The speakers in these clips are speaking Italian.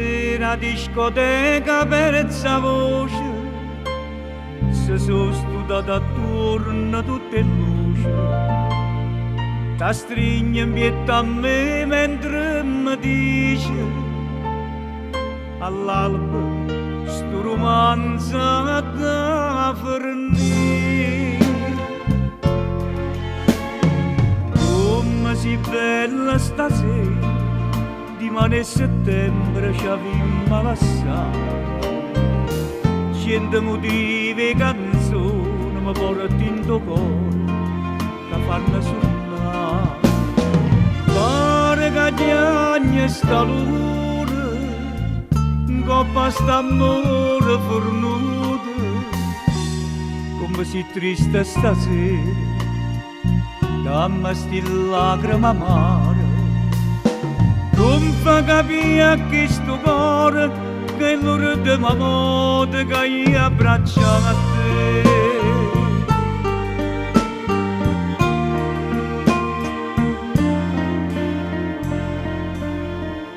sera discoteca perezza voce, se sono studiata attorno tutte luci, ta stringe in pietà a me mentre mi dice all'alba sto romanzo da fornire. Come si bella stasera, di mano e settembre ci avvimmo lassare, 100 motivi e canzoni mi portano in tuo cuore che fanno suonare. Pare che gli anni sta luna, in coppa st'amore fornuto, come si triste stasera, dammi sti lacrime amare. Non fa capire che sto cuore, che l'ora di mamma che io abbraccio a te.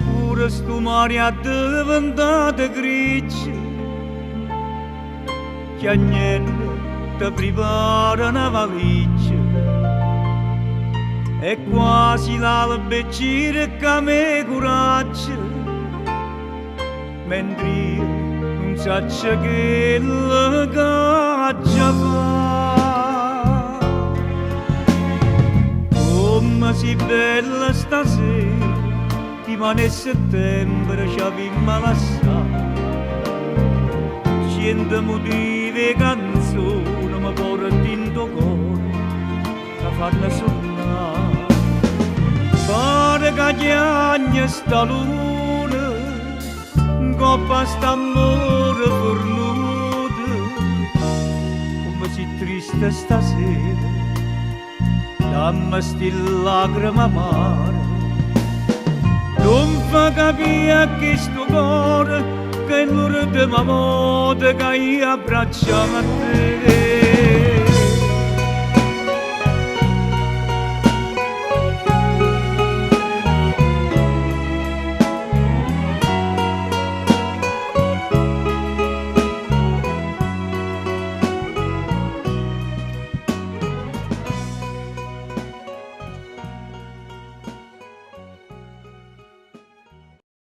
Pure sto mare è diventato grigio, che a niente ti prepara una valigia, e quasi l'alba cerca me coraggio, mentre io non so che la caccia fa. Come si bella stasera, di mano e settembre ci avvimmo lassare, 100 motivi e canzoni mi portano in tuo cuore che fanno suonare. Pare che gli anni sta luna, in coppa st'amore fornuto, come si triste stasera, dammi sti lacrime amare. Non fa capire che sto cuore, che l'ora di mamma che io abbraccio a te.